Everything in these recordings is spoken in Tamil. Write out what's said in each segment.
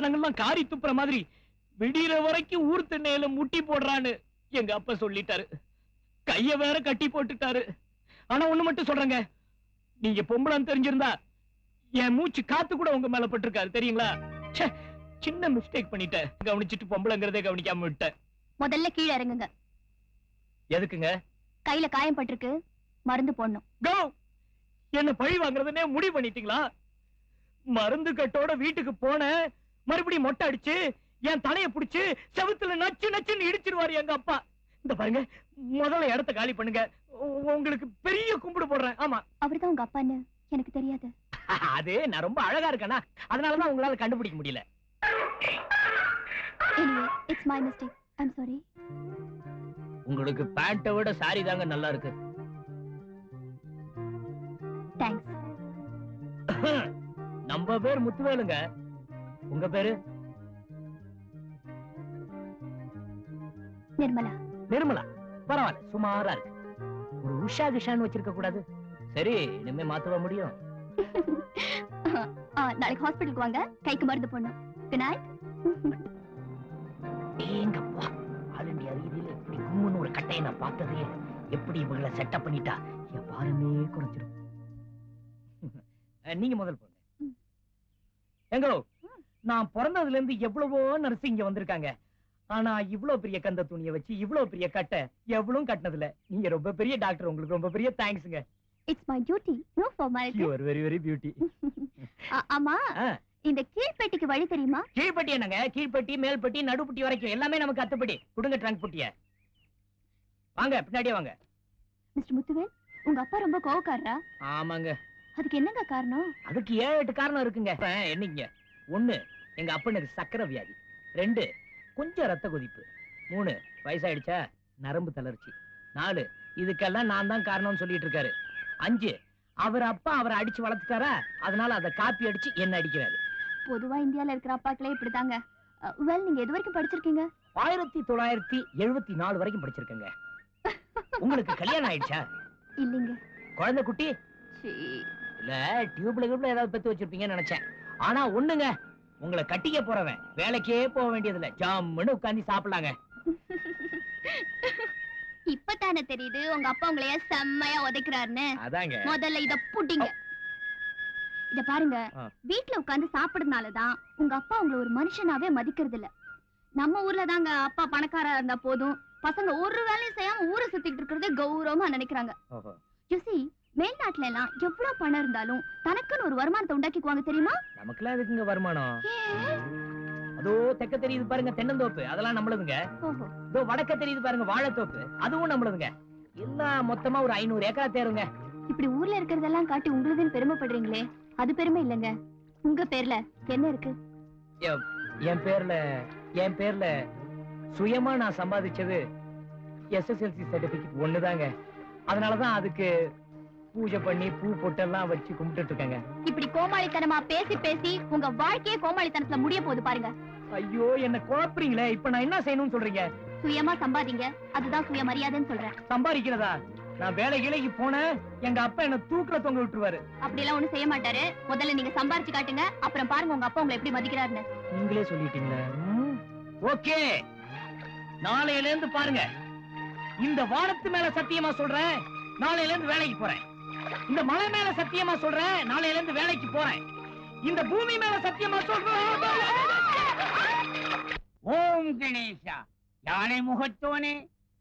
ஜனங்கள்லாம் காரி துப்புற மாதிரி விடிகிற வரைக்கும் ஊர் திண்ணையில முட்டி போடுறான்னு எங்க அப்பா சொல்லிட்டாரு. கைய வேற கட்டி போட்டுட்டாரு. ஆனா ஒண்ணு மட்டும் சொல்றேங்க, நீங்க பொம்பளைன்னு தெரிஞ்சிருந்தா என் மூச்சு காத்து கூட உங்க மேல பட்டிருக்காரு தெரியுங்களா? சின்ன மிஸ்டேக் பண்ணிட்டேன். கவனிச்சிட்டு பொம்பளைங்கிறதே கவனிக்காம விட்டேன். முதல்ல கீழே இறங்குங்க. எதுக்குங்க? கையில காயம் பட்டிருக்கு, மருந்து போடணும். கோ, என்ன பழி வாங்குறதுனே முடிவு பண்ணிட்டீங்களா? மருந்து கட்டோட வீட்டுக்கு போன மறுபடியும் மொட்டை அடிச்சு என் தலைய புடிச்சு செவுத்துல நச்சு நச்சுன்னு இடிச்சிருவாரு எங்க அப்பா. இந்த பாருங்க, முதல்ல இடத்த காலி பண்ணுங்க. உங்களுக்கு பெரிய கும்பிடு போடுறேன். ஆமா, அவர்தான் உங்க அப்பான்னு எனக்கு தெரியாது. அது நான் ரொம்ப அழகா இருக்கேனா, அதனாலதான் உங்களால கண்டுபிடிக்க முடியல. Anyway, it's my mistake. I'm sorry. உங்களுக்கு பேண்ட்டை விட சாரி தாங்க நல்லா இருக்கு. தேங்க்ஸ். நம்ம பேர் முத்துவேலுங்க. உங்க பேரு? நிர்மலா. நிர்மலா பரவாயில்ல, சுமாரா இருக்கு. ஒரு உஷா கிஷான்னு வச்சிருக்க கூடாது? சரி, இனிமே மாத்தவ முடியும். நாளைக்கு ஹாஸ்பிடலுக்கு வாங்க, கைக்கு மருந்து போடணும். Good night. ஏங்கப்பா, ஆல் இந்தியா ரீதியில இப்படி கும்முன்னு ஒரு கட்டையை நான் பார்த்ததே. எப்படி இவங்களை செட்டப் பண்ணிட்டா என் பாரமே குறைச்சிடும். நீங்க முதல் போங்க. எங்கோ, நான் பிறந்ததுல இருந்து எவ்வளவோ நர்ஸ் இங்க வந்திருக்காங்க. ஆனா இவ்வளவு பெரிய கந்த துணியை வச்சு இவ்வளவு பெரிய கட்டை எவ்வளவும் கட்டினதுல நீங்க ரொம்ப பெரிய டாக்டர். உங்களுக்கு ரொம்ப பெரிய தேங்க்ஸ்ங்க. It's my duty. No formality. You are very very beauty. ஆமா, இந்த கீழ்பெட்டிக்கு வழி தெரியுமா? கீழ்பட்டி என்னங்க? கீழ்பட்டி, மேல்பட்டி, நடுப்பட்டி வரைக்கும் எல்லாமே நமக்கு அத்துப்படி. கொடுங்க ட்ரங்க் பட்டிய. வாங்க, பின்னாடியே வாங்க. மிஸ்டர் முத்துவேல், உங்க அப்பா ரொம்ப கோவக்காரரா? ஆமாங்க. அதுக்கு என்னங்க காரணம்? அதுக்கு 7-8 காரணம் இருக்குங்க. என்னங்க? 1, எங்க அப்பனுக்கு சக்கரை வியாதி. 2, கொஞ்சம் ரத்த கொதிப்பு. 3, வயசாயிடுச்சா நரம்பு தளர்ச்சி. 4, இதுக்கெல்லாம் நான் தான் காரணம்னு சொல்லிட்டு இருக்காரு. 5, அவர் அப்பா அவரை அடிச்சு வளர்த்துட்டாரா, அதனால அதை காப்பி அடிச்சு என்ன அடிக்கிறாரு. பொதுவா இந்தியால இருக்கிற அப்பாக்களே இப்படிதாங்க. வெல், நீங்க எது வரைக்கும் படிச்சிருக்கீங்க? 1974 வரைக்கும் படிச்சிருக்கேங்க. உங்களுக்கு கல்யாணம் ஆயிடுச்சா? இல்லைங்க. குழந்தை குட்டி? இல்ல, டியூப்ல ஏதாவது பெத்து வச்சிருப்பீங்கன்னு நினைச்சேன். ஆனா ஒண்ணுங்க, உங்களை கட்டிக்க போறவன் வேலைக்கே போக வேண்டியதில்ல, ஜாம்னு உட்கார்ந்து சாப்பிடலாங்க. இப்பதானே தெரியுது உங்க அப்பா உங்களைய செம்மையா உதைக்கிறாருன்னு. அதாங்க. முதல்ல இத புடிங்க. இத பாருங்க, வீட்டுல உட்கார்ந்து சாப்பிடுறதுனாலதான் உங்க அப்பா உங்களை ஒரு மனுஷனாவே மதிக்கிறது இல்ல. நம்ம ஊர்ல தாங்க அப்பா பணக்காரா இருந்தா போதும், பசங்க ஒரு வேலையும் செய்யாம ஊரை சுத்திட்டு இருக்கிறதே கௌரவமா நினைக்கிறாங்க. மேல்நாட்டுல எல்லாம் எவ்வளவு பணம் இருந்தாலும் தனக்குன்னு ஒரு வருமானத்தை உண்டாக்கிக்குவாங்க தெரியுமா? நமக்குலாம் எதுக்குங்க வருமானம்? அதோ தெக்க தெரியுது பாருங்க தென்னந்தோப்பு, அதெல்லாம் நம்மளுதுங்க. இதோ வடக்க தெரியுது பாருங்க வாழைத்தோப்பு, அதுவும் நம்மளுதுங்க. எல்லாம் மொத்தமா ஒரு 500 ஏக்கரா தேருங்க. இப்படி ஊர்ல இருக்கிறதெல்லாம் காட்டி உங்களுதுன்னு பெருமைப்படுறீங்களே, அது பெருமை இல்லங்க. உங்க பேர்ல என்ன இருக்கு? என் பேர்ல சுயமா நான் சம்பாதிச்சது SSLC சர்டிபிகேட் ஒண்ணுதாங்க. அதனாலதான் அதுக்கு பூஜை பண்ணி பூ பொட்டெல்லாம் வச்சு கும்பிட்டு இருக்காங்க. இப்படி கோமாளித்தனமா பேசி பேசி உங்க வாழ்க்கையே கோமாளித்தனத்துல முடிய போகுது பாருங்க. ஐயோ, என்ன குழப்பறீங்களே. இப்ப நான் என்ன செய்யணும்னு சொல்றீங்க? சுயமா சம்பாதிங்க, அதுதான் சுயமரியாதைன்னு சொல்றேன். சம்பாதிக்கிறதா? நான் வேலைக்கு போன எங்க அப்பா என்ன தூக்குல தொங்க விட்டுருவாரு. அப்படி எல்லாம் ஒண்ணும் செய்ய மாட்டாரு. முதல்ல நீங்க சம்பாரிச்சு காட்டுங்க, அப்புறம் பாருங்க உங்க அப்பா உங்களை எப்படி மதிக்கிறாருன்னு. நீங்களே சொல்லிட்டீங்களே. ஓகே, நாளையில இருந்து பாருங்க. இந்த வானத்து மேல சத்தியமா சொல்றேன், நாளையில இருந்து வேலைக்கு போறேன். இந்த மலை மேல சத்தியமா சொல்றேன், நாளையில இருந்து வேலைக்கு போறேன். இந்த பூமி மேல சத்தியமா சொல்றேன். ஓம் கணேசா, யானை முகத்தோனே,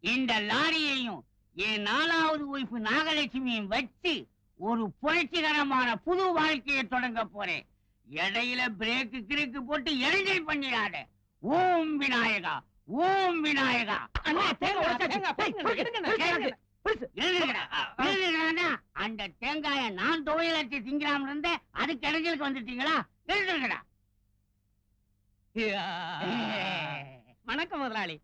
இந்த லாரியையும் என் 4வது ஒய்ஃப் நாகலட்சுமியும் வச்சு ஒரு புரட்சிகரமான புது வாழ்க்கையை தொடங்க போறேன். இடையில பிரேக்கு கிறுக்கு போட்டு என்ஜாய் பண்ணிடாத. ஓம் விநாயகா, ஓம் விநாயகா. அந்த தேங்காய நான் துவையல் அடிச்சு திங்கலாம் இருந்த, அதுக்கு இடைஞ்சலுக்கு வந்துட்டீங்களா? எழுதுங்கடா. வணக்கம் முதலாளி.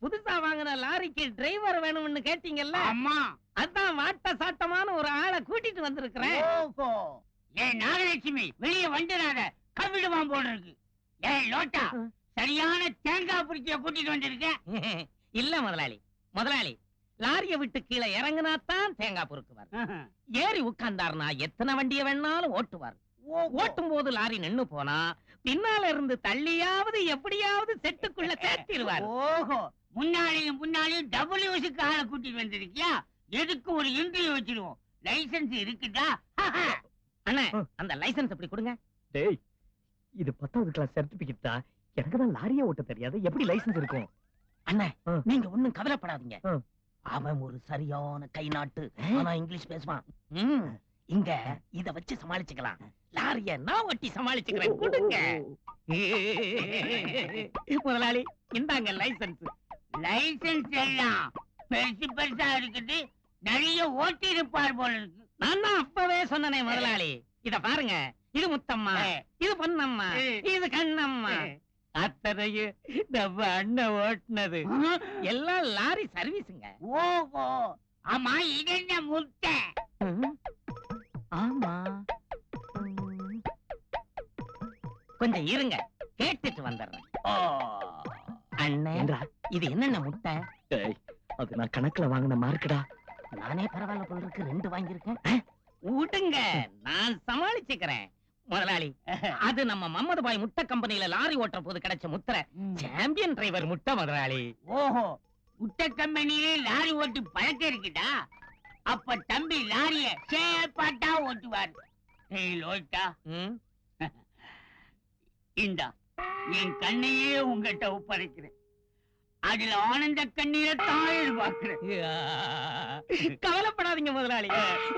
புதுசா வாங்கின லாரிக்கு டிரைவர் வேணும்னு கேட்டீங்கல்ல? அம்மா, அதான் வாட்ட சாட்டமான ஒரு ஆளை கூட்டிட்டு வந்திருக்கிறேன். ஓஹோ, ஏன் நாகலட்சுமி வெளியே வந்துடாத, கவிடுவான் போல இருக்கு. ஏய் லோட்டா, சரியான தேங்காய் புரிச்சிய கூட்டிட்டு வந்திருக்க. இல்ல முதலாளி, முதலாளி லாரிய விட்டு கீழே இறங்குனாத்தான் தேங்காய் பொறுக்குவார். ஏறி உட்கார்ந்தாருனா எத்தனை வண்டிய வேணாலும் ஓட்டுவார். ஓட்டும் போது லாரி நின்னு போனா பின்னால இருந்து தள்ளியாவது எப்படியாவது செட்டுக்குள்ள சேர்த்திருவார். ஓஹோ, முன்னாடியும் டபிள்யூஸுக்கு ஆளை கூட்டிட்டு வந்திருக்கியா? எதுக்கு ஒரு இன்டர்வியூ வச்சிருவோம். லைசன்ஸ் இருக்குதா? அண்ணா அந்த லைசன்ஸ் அப்படி கொடுங்க. டேய், இது 10வது கிளாஸ் சர்டிபிகேட் தான். எனக்கு தான் லாரியே ஓட்ட தெரியாது, எப்படி லைசென்ஸ் இருக்கும்? அண்ணா நீங்க ஒண்ணும் கவலைப்படாதீங்க. அவன் ஒரு சரியான கை நாட்டு, ஆனா இங்கிலீஷ் பேசுவான். இங்க இத வச்சு சமாளிச்சுக்கலாம். லாரிய நான் ஒட்டி சமாளிச்சுக்கிறேன். கொடுங்க முதலாளி, இந்தாங்க லைசென்ஸ். லைசன்ஸ் எல்லாம் பெருசு பெருசா இருக்குது. நிறைய ஓட்டி இருப்பார் போல இருக்கு. நான் தான் அப்பவே சொன்னனே முதலாளி. இத பாருங்க, இது முத்தம்மா, இது பொன்னம்மா, இது கண்ணம்மா. அத்தனையும் நம்ம அண்ணன் ஓட்டுனது. எல்லாம் லாரி சர்வீஸுங்க. ஓஹோ, ஆமா, இது என்ன முட்டை? ஆமா, கொஞ்சம் இருங்க, கேட்டுட்டு வந்துடுறேன். அண்ணே, இது என்னென்ன முட்டை? டேய், அது நான் கணக்குல வாங்கின மார்க்குடா. நானே பரவாயில்ல போல இருக்கு, 2 வாங்கியிருக்கேன். விடுங்க, நான் சமாளிச்சுக்கிறேன். முதலாளி, அது நம்ம மம்மது பாய் முட்டை கம்பெனியில லாரி ஓட்டுற போது கிடைச்ச முத்திரை. சாம்பியன் டிரைவர் முட்டை முதலாளி. ஓஹோ, முட்டை கம்பெனியிலே லாரி ஓட்டி பழக்கம் இருக்குதா? அப்ப தம்பி லாரிய சேப்பாட்டா ஓட்டுவார். ஏய் லோட்டா, இந்தா என் கண்ணையே உங்ககிட்ட ஒப்படைக்கிறேன். அதுல ஆனந்த கண்ணீரை தான் எதிர்பார்க்கிறேன். கவலைப்படாதீங்க முதலாளி,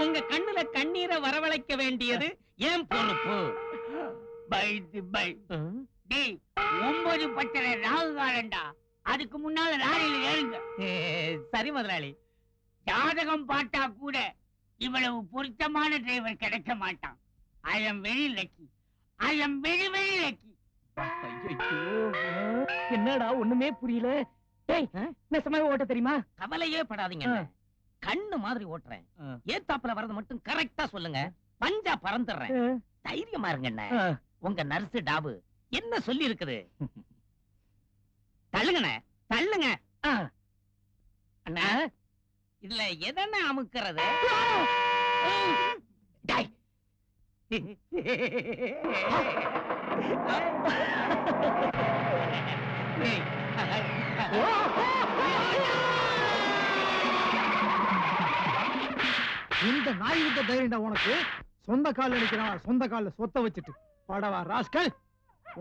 உங்க கண்ணுல கண்ணீரை வரவழைக்க வேண்டியது ஏன் பொறுப்பு. பை டேய், 9 பச்சரை ராகு காலண்டா. அதுக்கு முன்னால லாரியில ஏறுங்க. சரி முதலாளி. ஜாதகம் பார்த்தா கூட இவ்வளவு பொருத்தமான டிரைவர் கிடைக்க மாட்டான். I am very lucky. I am very very lucky. என்னடா ஒண்ணுமே புரியல. டேய், நெசமாவே ஓட்ட தெரியுமா? கவலையே படாதீங்க, கண்ணு மாதிரி ஓட்டுறேன். ஏத்தாப்புல வரது மட்டும் கரெக்டா சொல்லுங்க, பஞ்சா பறந்துடுறேன். தைரியமா இருங்க. உங்க நர்ஸ் டாபு என்ன சொல்லி இருக்குது? தள்ளுங்கண்ணே, தள்ளுங்க. அண்ணா, இதுல எதன அமுக்கிறது? இந்த நாய் விட்ட தைரியம்டா உனக்கு. சொந்த கால நிக்கிறான், சொந்த கால சொத்த வச்சுட்டு படவா ராஸ்கல்.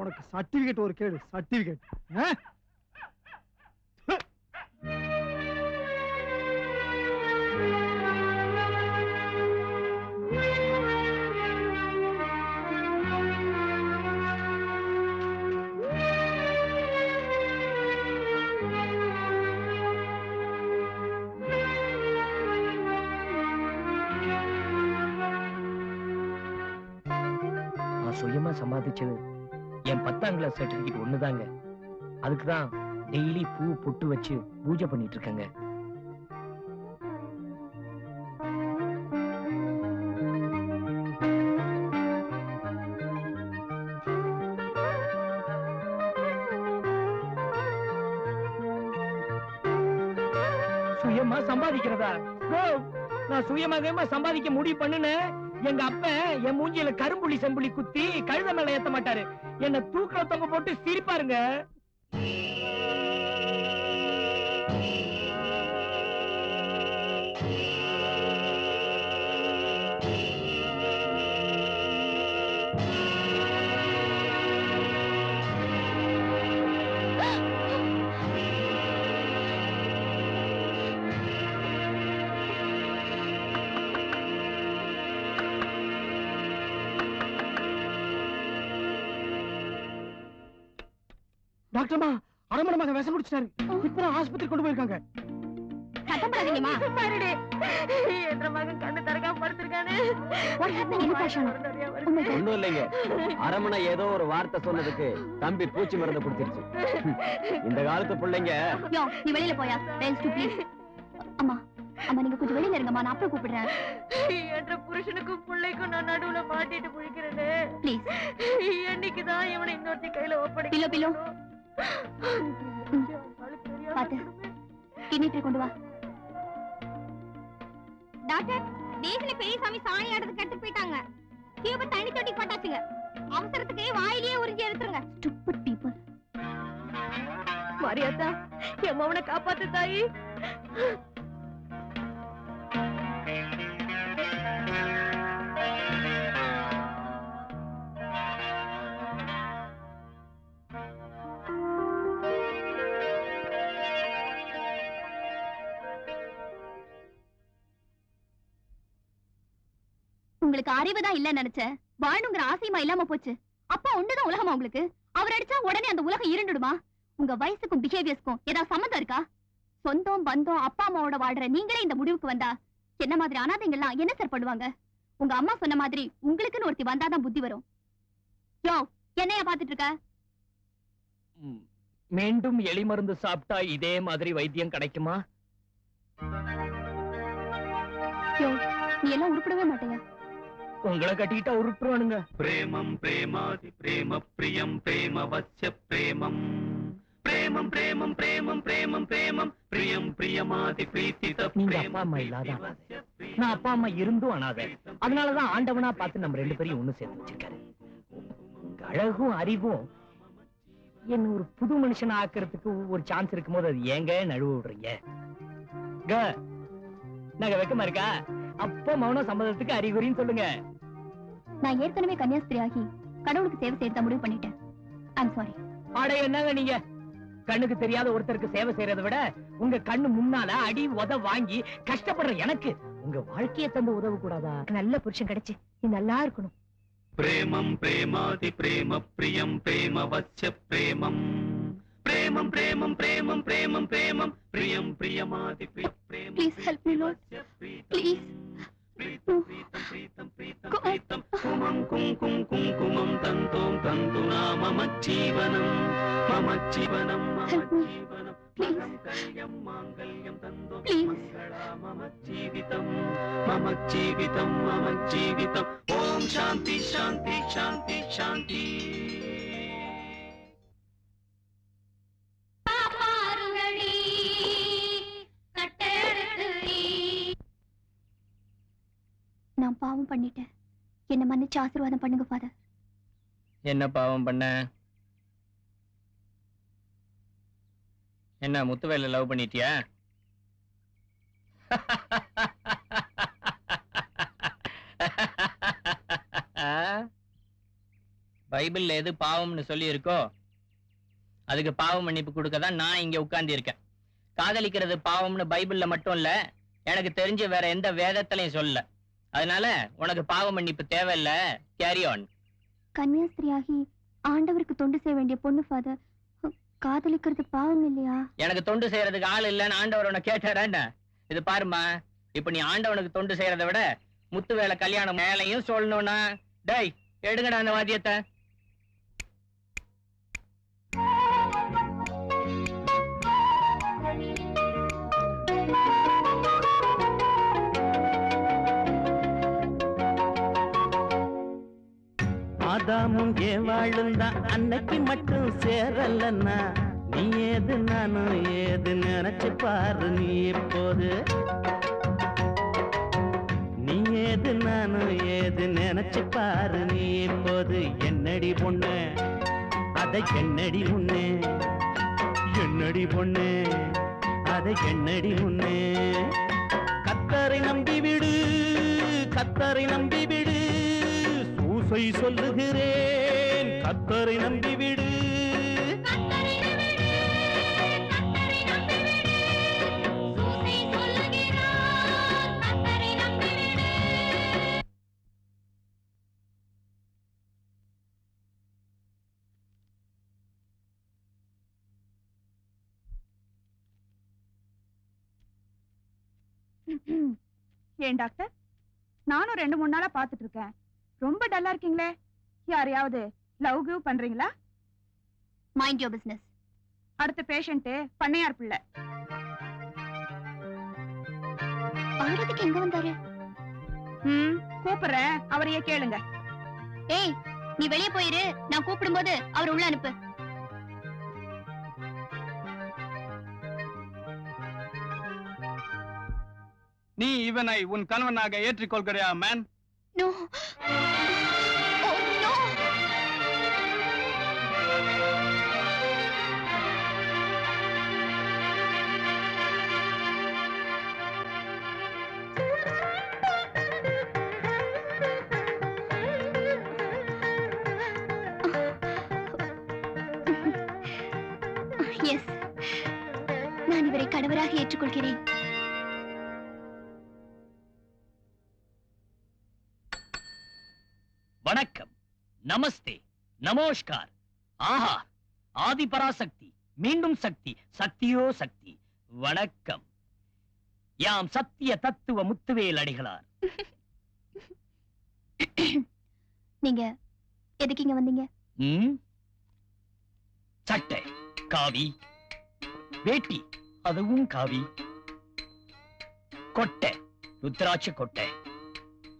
உனக்கு சர்டிபிகேட் ஒரு கேடு, சர்டிபிகேட். சுயமா சம்பாதிச்சது என் 10ஆம் கிளாஸ் சர்டிபிகேட் ஒண்ணுதாங்க. அதுக்குதான் டெய்லி பூ பொட்டு வச்சு பூஜை பண்ணிட்டு இருக்கேங்க. சுயமா சம்பாதிக்கிறதா? நான் சுயமாகவே சம்பாதிக்க முடிவு பண்ணுனேன். எங்க அப்ப என் மூஞ்சியில கரும்புள்ளி செம்புள்ளி குத்தி கழுத மேல ஏத்த மாட்டாரு, என்ன தூக்குல தொங்க போட்டு சிரிப்பாருங்க. டாக்டர்மா, அரமணமாக விஷம் குடிச்சிட்டாரு. இப்ப ஆஸ்பத்திரி கொண்டு போயிருக்காங்க. கட்டப்படாதீங்கம்மா. என்ற மகன் கண்ணு திறக்காம படுத்திருக்கானே. ஒண்ணும் இல்லைங்க, அரமணை ஏதோ ஒரு வார்த்தை சொன்னதுக்கு தம்பி பூச்சி மருந்து குடிச்சிருச்சு. இந்த காலத்து பிள்ளைங்க. யோ, நீ வெளியில போயா. Rest please. அம்மா, அம்மா நீங்க கொஞ்சம் வெளியில இருங்கம்மா, நான் அப்புறம் கூப்பிடுறேன். என்ற புருஷனுக்கும் பிள்ளைக்கும் நான் நடுவுல மாட்டிட்டு போய்க்கிறேனே. ப்ளீஸ். என்னைக்குதான் இவனை இன்னொருத்தி கையில ஒப்படைக்க? Pillow pillow. பாத்து, கிண்ணிட்டு கொண்டு வா. டாக்டர், தேசில பெரியசாமி சாணி ஆடுறது கட்டு போயிட்டாங்க. டியூப தண்ணி தொட்டி போட்டாச்சுங்க. அவசரத்துக்கு வாயிலேயே உறிஞ்சி எடுத்துருங்க. Stupid people. மாரியாத்தா என் மவனை காப்பாத்து தாயி. உங்களுக்கு அறிவுதான் இல்ல நினைச்சேன். வாழணுங்கிற ஆசையுமா இல்லாம போச்சு. அப்பா ஒண்ணுதான் உலகமா உங்களுக்கு? அவர் அடிச்சா உடனே அந்த உலகம் இருண்டுடுமா? உங்க வயசுக்கும் பிஹேவியர்ஸ்க்கும் ஏதாவது சம்மந்தம் இருக்கா? சொந்தம் பந்தம் அப்பா அம்மாவோட வாழ்ற நீங்களே இந்த முடிவுக்கு வந்தா என்ன மாதிரி அனாதைங்கெல்லாம் என்ன சார் பண்ணுவாங்க? உங்க அம்மா சொன்ன மாதிரி உங்களுக்குன்னு ஒருத்தி வந்தாதான் புத்தி வரும். யோ, என்னையா பாத்துட்டு இருக்க? மீண்டும் எலி மருந்து சாப்பிட்டா இதே மாதிரி வைத்தியம் கிடைக்குமா? யோ, நீ எல்லாம் உருப்படவே மாட்டேங்க. உங்களை கட்டிட்டா உருட்டுவானுங்க. பிரேமம் பிரேமாதி பிரேம பிரியம் பிரேம வத்ய பிரேமம் பிரேமம் பிரேமம் பிரேமம் பிரேமம் பிரேமம் பிரியம் பிரியமாதி பிரீத்தித நீங்க அப்பா அம்மா இல்லாத அனாதை. நான் அப்பா அம்மா இருந்தும் அனாதை. அதனாலதான் ஆண்டவனா பார்த்து நம்ம 2 பேரையும் ஒண்ணு சேர்த்து வச்சிருக்காரு. உங்க அழகும் அறிவும் என்ன ஒரு புது மனுஷன் ஆக்குறதுக்கு ஒரு சான்ஸ் இருக்கும்போது அது ஏங்க நழுவ விடுறீங்க? நாங்க வெக்கமா இருக்கா? அப்பா மௌன சம்மதத்துக்கு அறிகுறின்னு சொல்லுங்க. நான் ஏற்கனவே கன்னியாஸ்திரி ஆகி கடவுளுக்கு சேவை செய்யறத முடிவு பண்ணிட்டேன். I'm sorry. ஆட என்னங்க நீங்க? கண்ணுக்கு தெரியாத ஒருத்தருக்கு சேவை செய்யறதை விட உங்க கண்ணு முன்னால அடி உத வாங்கி கஷ்டப்படுற எனக்கு உங்க வாழ்க்கையை தந்து உதவ கூடாதா? நல்ல புருஷன் கிடைச்சு நீ நல்லா இருக்கணும். பிரேமம் பிரேமாதி பிரேம பிரியம் பிரேம வத்ய பிரேமம் பிரேமம் பிரேமம் பிரேமம் பிரேமம் பிரேமம் பிரியம் பிரியமாதி பிரேமம் Please help me, Lord. Please. Pritam Pritam Pritam Pritam Pritam குமம் கும் கும் கும் குமம் தந்தோம் தந்துனா மம ஜீவனம் மம ஜீவனம் மம Help me. ஜீவனம் Please. மங்கல்யம் மாங்கல்யம் தந்தோம் Please. மங்களா மம ஜீவிதம் மம ஜீவிதம் மம ஜீவிதம். ஓம் சாந்தி சாந்தி சாந்தி சாந்தி. நான் பாவம் பண்ணிட்டேன். என்ன மன்னிச்சு ஆசீர்வாதம் பண்ணுங்க ஃபாதர். என்ன பாவம் பண்ண? என்ன முத்துவேல லவ் பண்ணிட்டியா? பைபிள்ல எது பாவம்னு சொல்லி இருக்கோ அதுக்கு பாவ மன்னிப்பு கொடுக்க தான் நான் இங்க உட்கார்ந்து இருக்கேன். காதலிக்கிறது பாவம்னு பைபிள்ல மட்டும் இல்ல, எனக்கு தெரிஞ்சு வேற எந்த வேதத்திலையும் சொல்லல. அதனால உனக்கு பாவ மன்னிப்பு தேவையில்ல. Carry on. கன்னியாஸ்திரியாகி ஆண்டவருக்கு தொண்டு செய்ய வேண்டிய பொண்ணு ஃபாதர். காதலிக்கிறது பாவம் இல்லையா? எனக்கு தொண்டு செய்யறதுக்கு ஆள் இல்லைன்னு ஆண்டவர் உன்னை கேட்டாரா? இது பாருமா, இப்ப நீ ஆண்டவனுக்கு தொண்டு செய்யறதை விட முத்து வேலை கல்யாணம் மேலையும் சொல்லணும்னா, டேய் எடுங்கடா அந்த வாத்தியத்தை. ஆதாமும் ஏவாளும் தான் அன்னைக்கு மட்டும் சேரலன்னா நீ ஏது நானும் ஏது நினைச்சு பாரு. நீ எப்போது நீ ஏது நானும் ஏது நினைச்சு பாரு. நீ எப்போது என்னடி பொண்ணு அதை என்னடி முன்னே என்னடி பொண்ணு அதை என்னடி முன்னே. கத்தரை நம்பி விடு கத்தரை நம்பி விடு சூசை சொல்லுகிறேன் கத்தரை நம்பி விடு. ஏன் டாக்டர், நானும் 2-3 நாளா பாத்துட்டு இருக்கேன். ரொம்ப டல்லா இருக்கீங்களே. யாரையாவது லவ் கிவ் பண்றீங்களா? Mind your business. அடுத்த பேஷண்ட் பண்ணையார் பிள்ளை. அவருக்கு எங்க வந்தாரு? கூப்பிடுறேன், அவரையே கேளுங்க. ஏய், நீ வெளியே போயிரு. நான் கூப்பிடும்போது அவர் உள்ள அனுப்பு. நீ இவனை உன் கணவனாக ஏற்றுக்கொள்கிறாயா man? No. Oh, no. Yes, நான் இவரை கணவராக ஏற்றுக்கொள்கிறேன். வணக்கம், நமஸ்தே, நமோஸ்கார். ஆஹா, ஆதி பராசக்தி, மீண்டும் சக்தி, சக்தியோ சக்தி. வணக்கம். யாம் சத்திய தத்துவ முத்துவேல் அடிகளார். நீங்க எதுக்கு இங்க வந்தீங்க? சட்டை காவி, வேட்டி அதுவும் காவி, கொட்டை ருத்ராட்ச கொட்டை,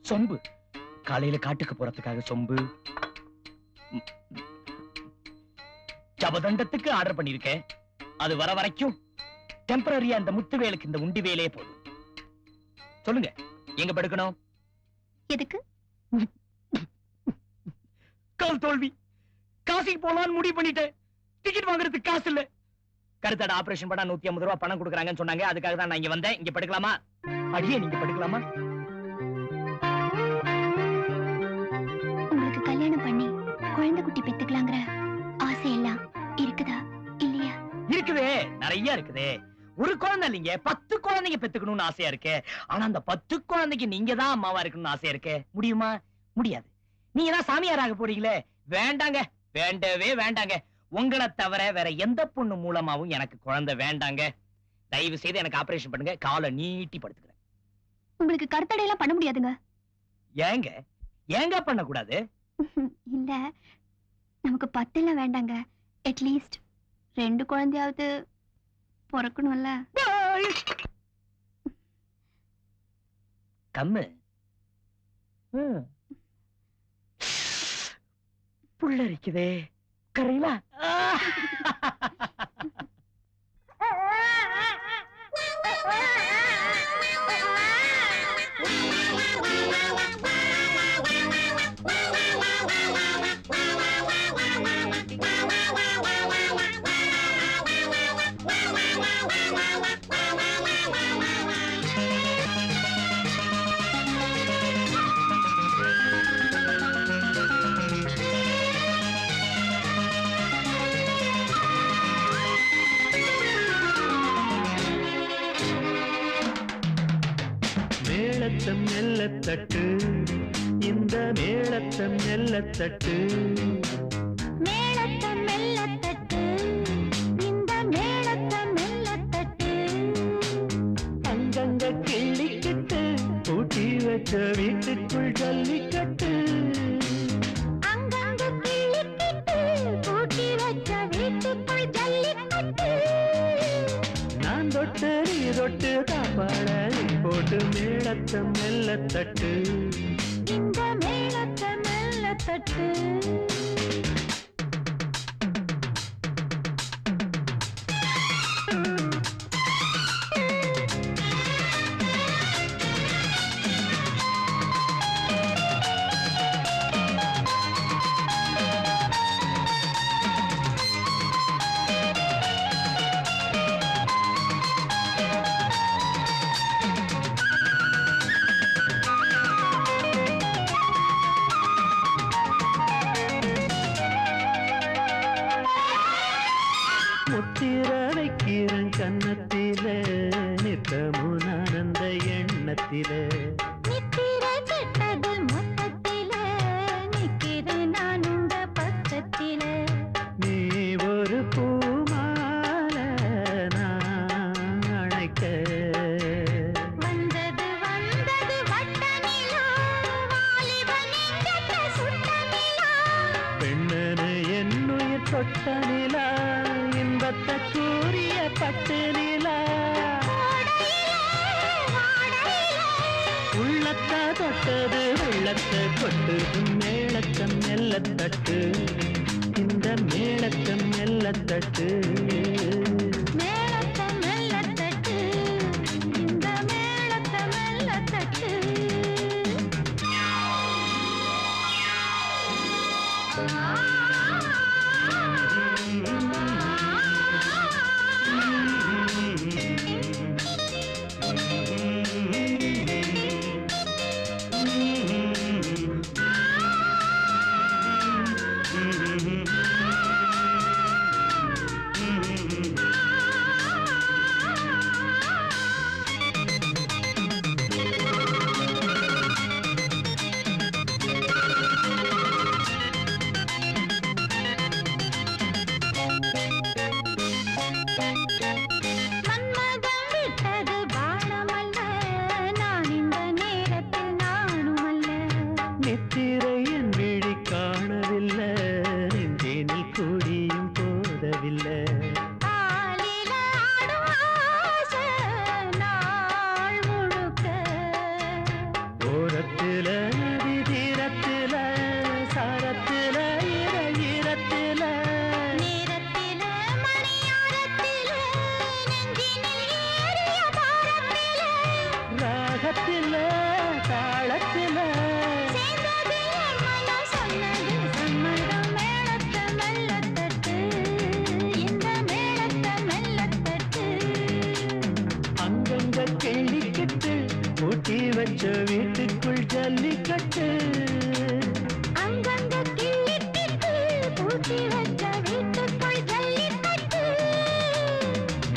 சொம்பு காலையில காட்டுக்கு போறதுக்காக சொம்பு, ஜபதண்டத்துக்கு ஆர்டர் பண்ணிருக்கேன். அது வர வரைக்கும் டெம்பரரியா அந்த முத்துவேலுக்கு இந்த உண்டி வேலையே போதும். சொல்லுங்க, எங்க படுக்கணும்? எதுக்கு? கால் தோல்வி, காசிக்கு போலான்னு முடிவு பண்ணிட்டேன். டிக்கெட் வாங்குறதுக்கு காசு இல்ல. கருத்தடை ஆபரேஷன் பண்ணா 150 ரூபாய் பணம் கொடுக்குறாங்கன்னு சொன்னாங்க. அதுக்காக தான் நான் இங்க வந்தேன். இங்க படுக்கலாமா? அடியே, நீங்க படுக்கலாமா? உங்களுக்கு கல்யாணம் பண்ணி குழந்தை குட்டி பெத்துக்கலாங்கிற ஆசை எல்லாம் இருக்குதா இல்லையா? இருக்குதே, நிறைய இருக்குதே. ஒரு குழந்தை இல்லைங்க, 10 குழந்தைங்க பெத்துக்கணும்னு ஆசையா இருக்கு. ஆனா அந்த 10 குழந்தைக்கு நீங்க தான் அம்மாவா இருக்கணும்னு ஆசையா இருக்கு. முடியுமா? முடியாது. நீங்க தான் சாமியாராக போறீங்களே. வேண்டாங்க, வேண்டவே வேண்டாங்க. உங்களை தவிர வேற எந்த பொண்ணு மூலமாவும் எனக்கு குழந்தை வேண்டாங்க. தயவு செய்து எனக்கு ஆபரேஷன் பண்ணுங்க. காலை நீட்டி படுத்துக்கிறேன். உங்களுக்கு கருத்தடை எல்லாம் பண்ண முடியாதுங்க. ஏங்க ஏங்க பண்ண கூடாது? இல்ல, நமக்கு 10 எல்லாம் வேண்டாங்க. அட்லீஸ்ட் 2 குழந்தையாவது பிறக்கணும்ல. கம்மு புள்ள இருக்குதே, கரையிலா? மேளத்தம் மெல்ல தட்டு, இந்த மேளத்தம் மெல்ல தட்டு, மேளத்தம் மெல்ல தட்டு, இந்த மேளத்தம் மெல்ல தட்டு. அங்கங்க கிள்ளிக்கிட்டு பூட்டி வச்ச வீட்டுக்குள் ஜல்லிக்கட்டு, அங்கங்க கிள்ளிக்கிட்டு பூட்டி வச்ச வீட்டுக்குள் ஜல்லிக்கட்டு. நான் தொட்டு நீ தொட்டு காப்பாட நீ போட்டு மேளத்தம் மெல்ல தட்டு, இந்த மேளத்தம் மெல்ல தட்டு. முத்திரவைக்கிறன் கன்னத்திலே நித்தமும் ஆனந்த எண்ணத்திலே, நித்திரை கெட்டது மொத்தத்திலே நிக்கிறேன் நான் உங்க பக்கத்திலே. நீ ஒரு பூமாலை நான் அணைக்க, வந்தது வந்தது வட்ட நிலா, வாலிபன் நெஞ்சத்தை சுட்ட நிலா. பெண்ணனு என்னுயிர் தொட்ட நிலா, இன்பத்தை கூறிய பட்டு நிலா, உள்ளத்தை தொட்டது வெள்ளத்தை கொட்டது, மேளத்தம் மெல்ல தட்டு, இந்த மேளத்தம் மெல்ல தட்டு. மேளத்தம் மெல்ல தட்டு, இந்த மேளத்தம் மெல்ல தட்டு. முடியவில்லை. ஆலில ஆடும் ஆசை நாள் முழுக்க. ஓரத்தில நதி தீரத்தில சாரத்தில ஈரத்தில நேரத்தில மணியாரத்தில நெஞ்சினில் ஏறிய பாரத்தில ராகத்தில தாளத்தில சேர்ந்தது என் மனம் சொன்னது சம்மதம். மேளத்தை மெல்லத் தட்டு, இந்த மேளத்தை மெல்லத் தட்டு. அங்கங்க கிள்ளிக்கிட்டு பூட்டி வச்ச வீட்டுக்குள் ஜல்லிக்கட்டு. அங்கங்க கிள்ளிக்கிட்டு பூட்டி வச்ச வீட்டுக்குள் ஜல்லிக்கட்டு.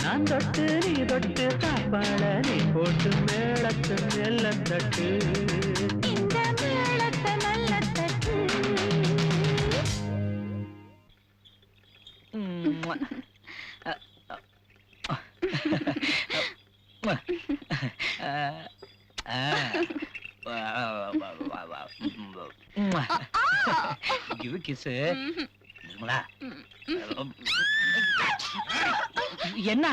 நான் தொட்டு நீ தொட்டு தாப்பாள நீ போட்டு மேளத்து மெல்லத்தட்டு. இந்த மேளத்தை மெல்லத் தட்டு. Give a kiss. என்ன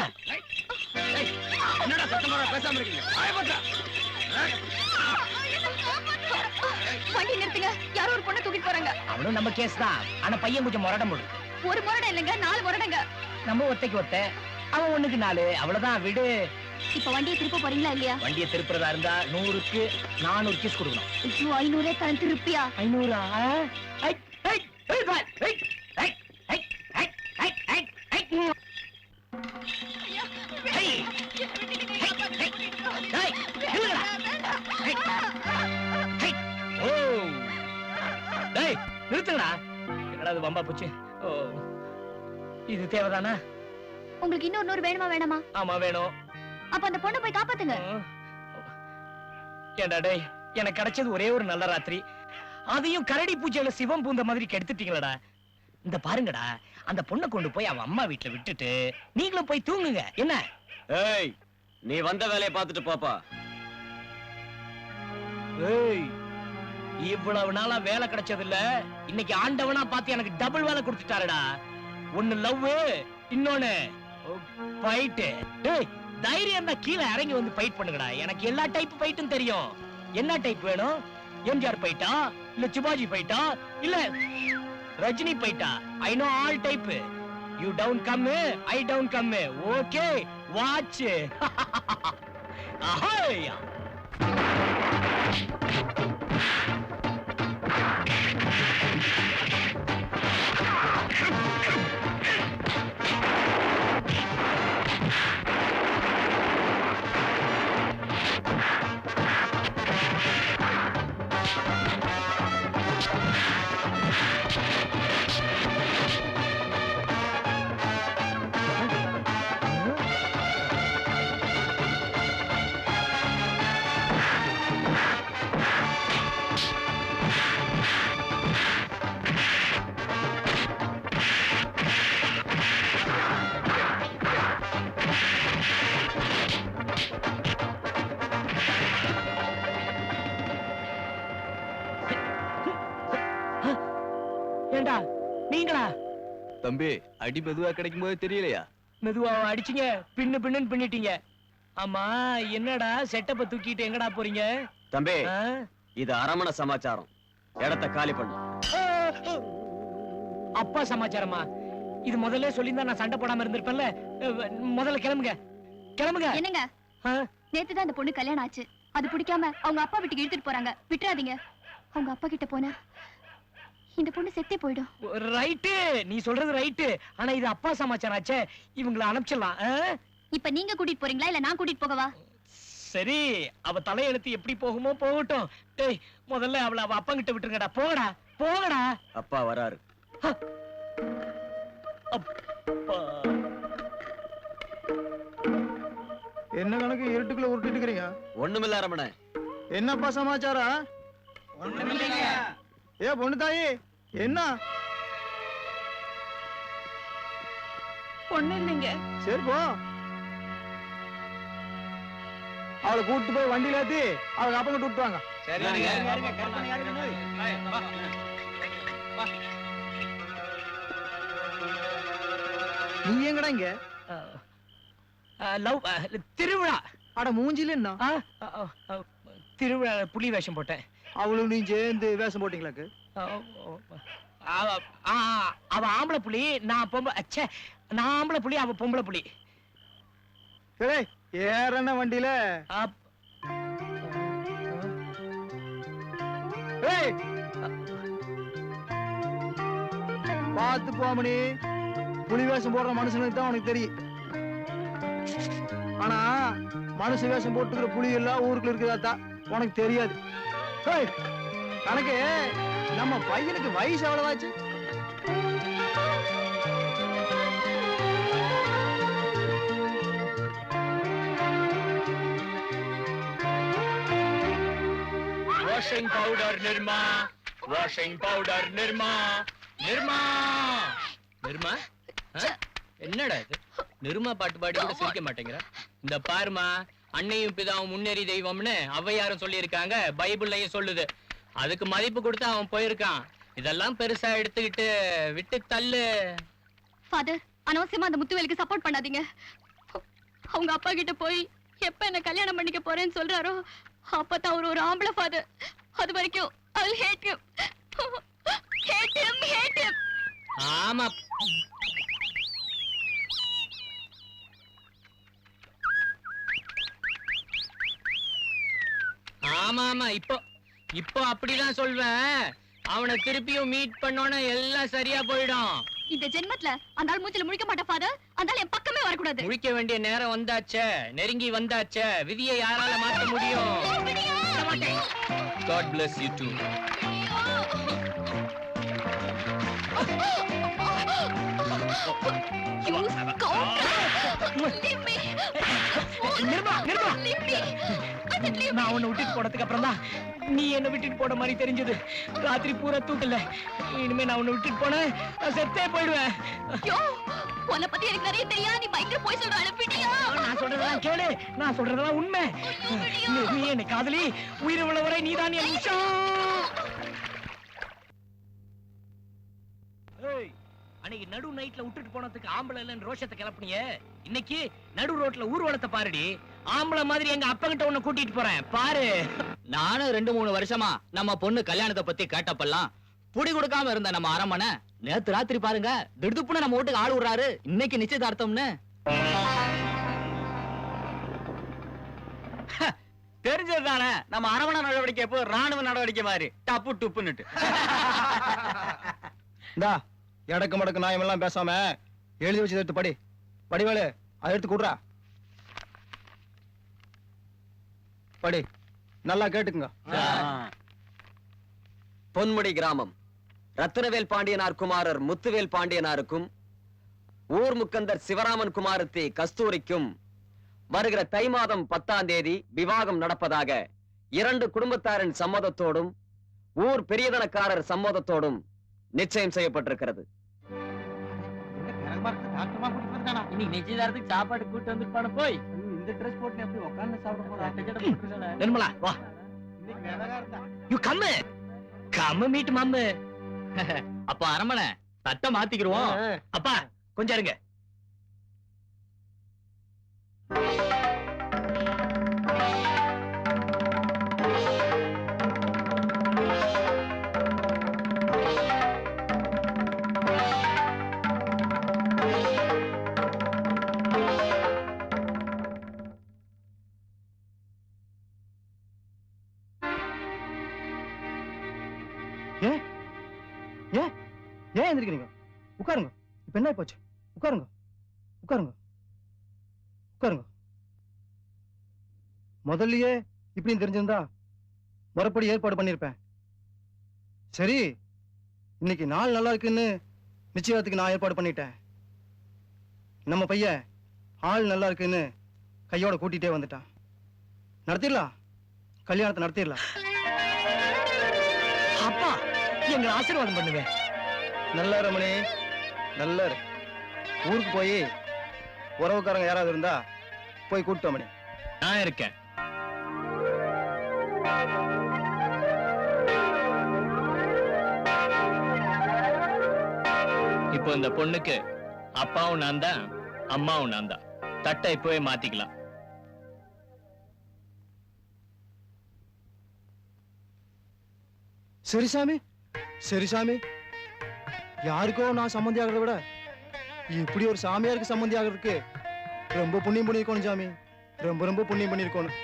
என்னடா சத்தமா பேசாம இருக்கீங்க? வண்டி நிறுத்துங்க, யாரோ ஒரு பொண்ணை தூக்கிட்டு போறாங்க. அவனும் நம்ம கேஸ் தான். ஆனா பையன் கொஞ்சம் முரடம் போடு. ஒரு முரடம் இல்லைங்க, 4 முரடங்க. நம்ம ஒத்தைக்கு ஒத்த, அவன் 1க்கு 4. அவ்வளவுதான், விடு. இப்ப வண்டியை திருப்ப போறீங்களா இல்லையா? வண்டியை திருப்புறதா இருந்தா 100க்கு 400 கிஸ் கொடுக்கணும். ஐயோ, 500 தரேன், திருப்பியா? 500 நிறுத்துங்கடா. என்னடா இது வம்பா போச்சு. ஓ, இது தேவைதானா? உங்களுக்கு இன்னொரு 100 வேணுமா வேணாமா? ஆமா வேணும். அப்ப அந்த பொண்ணை போய் காப்பாத்துங்க. ஏண்டா டேய், எனக்கு கிடைச்சது ஒரே ஒரு நல்ல ராத்திரி, அதையும் கரடி பூச்சியில சிவம் பூந்த மாதிரி கெடுத்துட்டீங்களடா. இந்த பாருங்கடா, அந்த பொண்ணை கொண்டு போய் அவன் அம்மா வீட்டுல விட்டுட்டு நீங்களும் போய் தூங்குங்க. என்ன? ஏய், நீ வந்த வேலையை பார்த்துட்டு பாப்பா. ஏய், இவ்வளவு நாளா வேலை கிடைச்சது இல்ல, இன்னைக்கு ஆண்டவனா பார்த்து எனக்கு டபுள் வேலை கொடுத்துட்டாருடா. ஒன்னு லவ், இன்னொன்னு ஃபைட். டேய், தைரியம் தான் கீழே இறங்கி வந்து ஃபைட் பண்ணுங்கடா. எனக்கு எல்லா டைப் ஃபைட்டும் தெரியும். என்ன டைப் வேணும்? எம்ஜிஆர் ஃபைட்டா, இல்ல சிவாஜி ஃபைட்டா, இல்ல ரஜினி ஃபைட்டா? I know all type. You down come, I down come. Okay, watch. ஆஹா. ஏண்டா நீங்களா? தம்பி, அடி மெதுவா கிடைக்கும் போது தெரியலையா? மெதுவா அடிச்சீங்க, பின்னு பின்னுன்னு பின்னிட்டீங்க. ஆமா, என்னடா செட்டப்ப தூக்கிட்டு எங்கடா போறீங்க? தம்பி, ஆ? இது அரமண சமாச்சாரம். இடத்தை காலி பண்ணு. அப்பா சமாச்சாரமா? இது முதல்ல சொல்லியிருந்தா நான் சண்டை போடாம இருந்திருப்பேன்ல. முதல்ல கிளம்புங்க, கிளம்புங்க. என்னங்க, ஆ? நேத்து தான் அந்த பொண்ணு கல்யாணம் ஆச்சு. அது பிடிக்காம அவங்க அப்பா வீட்டுக்கு இழுத்துட்டு போறாங்க. விட்டுறாதீங்க. அவங்க அப்பா கிட்ட போனா இந்த பொண்ணு செத்தே போயிடும். ரைட்டு, நீ சொல்றது ரைட்டு. ஆனா இது அப்பா சமாச்சாரம் ஆச்சே, இவங்களை அனுப்பிச்சிடலாம். இப்ப நீங்க கூட்டிட்டு போறீங்களா இல்ல நான் கூட்டிட்டு போகவா? சரி, அவ தலையெழுத்து எப்படி போகுமோ போகட்டும். டேய், முதல்ல அவளை அவ அப்பா கிட்ட விட்டுருங்கடா. போகடா, போகடா. அப்பா வராரு. அப்பா. என்ன கணக்கு இருட்டுக்குள்ள உருட்டிட்டு இருக்கிறீங்க? ஒண்ணுமில்ல அரமண. என்னப்பா சமாச்சாரம்? ஏ பொண்ணு தாயி, என்ன? பொண்ணு இல்லைங்க. சரி போ, அவளை கூட்டிட்டு போய் வண்டியில ஏத்தி அவளுக்கு அப்ப கிட்ட விட்டுவாங்க. நீ எங்கடா இங்க? லவ் திருவிழா. அட மூஞ்சில என்ன? ஆ, ஆ, ஆ, திருவிழா புலி வேஷம் போட்டேன். அவளும் நீ சேர்ந்து வேஷம் போட்டீங்களாக்கு? அவ ஆம்பளை புலி, நான் பொம்பளை. அச்சே, நான் ஆம்பளை புலி, அவ பொம்பளை புலி. ஏய், ஏறன வண்டியில. ஏய், பாத்து போமணி. புலி வேஷம் போடுற மனுஷனுக்கு தான் உனக்கு தெரியும். ஆனா மனுஷ வேஷம் போட்டுக்கிற புலி எல்லாம் ஊருக்குள்ள இருக்குதாத்தா உனக்கு தெரியாது. ஏய், கணக்கு நம்ம பையனுக்கு வயசு எவ்வளவாச்சு? Washing powder Nirma, washing powder Nirma, Nirma, Nirma. என்னடா இது, நிர்மா பாட்டு பாடி கூட சிரிக்க மாட்டேங்கிற. இந்த பாருமா, அன்னையும் பிதாவும் முன்னேறி தெய்வம்னு ஔவையாரும் சொல்லியிருக்காங்க, பைபிள்லயும் சொல்லுது. அதுக்கு மதிப்பு கொடுத்து அவன் போயிருக்கான். இதெல்லாம் பெருசா எடுத்துக்கிட்டு விட்டு தள்ளு. ஃபாதர், அனாவசியமா அந்த முத்துவேலுக்கு சப்போர்ட் பண்ணாதீங்க. அவங்க அப்பா கிட்ட போய் எப்ப என்ன கல்யாணம் பண்ணிக்க போறேன்னு சொல்றாரோ அப்பதான் அவர் ஒரு ஆம்பளை ஃபாதர். அது வரைக்கும் I'll hate him. Hate him, hate him. ஆமா. ஆமா ஆமா, இப்போ அப்படிதான் சொல்வேன். அவனை திருப்பியும் மீட் பண்ணோன்னா எல்லாம் சரியா போயிடும். இந்த ஜென்மத்துல அந்த ஆள் மூஞ்சில முழிக்க மாட்டா ஃபாதர். அந்த ஆள் என் பக்கமே வரக்கூடாது. முழிக்க வேண்டிய நேரம் வந்தாச்சே, நெருங்கி வந்தாச்சே. விதியை யாரால மாற்ற முடியும்? God bless you too. You scoundrel! Leave me! Nirma, Nirma. Leave me! I said leave me! நான் உன்னை விட்டுட்டு போனதுக்கு அப்புறம் தான் நீ என்ன விட்டுட்டு போன மாதிரி தெரிஞ்சது. ராத்திரி பூரா தூக்கல. இனிமே நான் உன்னை விட்டுட்டு போனேன், நான் செத்தே போயிடுவேன். ஐயோ, உன்னை பத்தி எனக்கு நிறைய தெரியாது. நீ பயங்கர போய் சொல்ற அனுப்பிட்டியா? நான் சொல்றதெல்லாம் கேளு, நான் சொல்றதெல்லாம் உண்மை. நீ என்ன காதலி, உயிர் உள்ளவரை நீதான் என் உஷா. அன்னைக்கு நடு நைட்ல விட்டுட்டு போனதுக்கு ஆம்பளை இல்லன்னு ரோஷத்தை கிளப்பினியே, இன்னைக்கு நடு ரோட்ல ஊர்வலத்தை பாருடி. ஆம்பளை மாதிரி எங்க அப்பா கிட்ட உன்னை கூட்டிட்டு போறேன் பாரு. நானும் 2-3 வருஷமா நம்ம பொண்ணு கல்யாணத்தை பத்தி கேட்டப்பெல்லாம் புடி கொடுக்காம இருந்த நம்ம அரமனை நேத்து ராத்திரி பாருங்க, திடுப்புன்னு நம்ம வீட்டுக்கு ஆள் விடுறாரு. இன்னைக்கு நிச்சயதார்த்தம்னு. தெரிஞ்சதுதானே நம்ம அரமணை நடவடிக்கை எப்போ ராணுவ நடவடிக்கை மாதிரி டப்பு டுப்புன்னுட்டு. இந்தா, எடக்கு மடக்கு நாயம் எல்லாம் பேசாம எழுதி வச்சு எடுத்து படி. படிவேலு, அதை எடுத்து கூடுறா. படி, நல்லா கேட்டுக்குங்க. பொன்முடி கிராமம் ரத்தினவேல் பாண்டியனார் குமாரர் முத்துவேல் பாண்டியனாருக்கும் ஊர் முக்கந்தர் சிவராமன் குமாரத்தி கஸ்தூரிக்கும் வருகிற தை மாதம் 10ஆம் தேதி விவாகம் நடப்பதாக 2 குடும்பத்தாரின் சம்மதத்தோடும் ஊர் பெரியதனக்காரர் சம்மதத்தோடும் நிச்சயம் செய்யப்பட்டிருக்கிறது. இன்னைக்கு நிச்சயதார்த்தத்துக்கு சாப்பாடு கூட்டு வந்துருப்பான போய் இந்த ட்ரெஸ் போட்டு எப்படி உட்கார்ந்து சாப்பிட போறா? நிர்மலா வா. யூ கம் கம் மீட் மம்மு. அப்ப அரமனை தட்டை மாத்திக்கிருவோம். அப்பா கொஞ்சம் இருங்க. ஏன் எந்திரிக்கிறீங்க? உட்காருங்க. இப்ப என்ன போச்சு? உட்காருங்க, உட்காருங்க, உட்காருங்க. முதல்லயே இப்படின்னு தெரிஞ்சிருந்தா முறைப்படி ஏற்பாடு பண்ணிருப்பேன். சரி, இன்னைக்கு நாள் நல்லா இருக்குன்னு நிச்சயத்துக்கு நான் ஏற்பாடு பண்ணிட்டேன். நம்ம பையன் ஆள் நல்லா இருக்குன்னு கையோட கூட்டிட்டே வந்துட்டான். நடத்திடலாம், கல்யாணத்தை நடத்திடலாம். அப்பா எங்களை ஆசீர்வாதம் பண்ணுங்க. நல்ல ரமணி, நல்ல ஊருக்கு போய் உறவுக்காரங்க யாராவது இருந்தா போய் கூப்பிட்டு மணி. நான் இருக்கேன். இப்போ இந்த பொண்ணுக்கு அப்பாவும் நான் தான், அம்மாவும் நான் தான். தட்டை இப்பவே மாத்திக்கலாம். சரி சாமி, சரி சாமி. யாருக்கோ நான் சம்மந்தி ஆகிறத விட இப்படி ஒரு சாமியாருக்கு சம்மந்தி ஆகிறதுக்கு ரொம்ப புண்ணியம் பண்ணிருக்கணும் சாமி. ரொம்ப ரொம்ப புண்ணியம் பண்ணிருக்கணும்.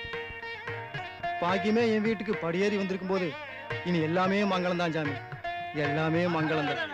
பாக்கியமே என் வீட்டுக்கு படியேறி வந்திருக்கும் போது இனி எல்லாமே மங்களம் தான் சாமி. எல்லாமே மங்களம் தான்.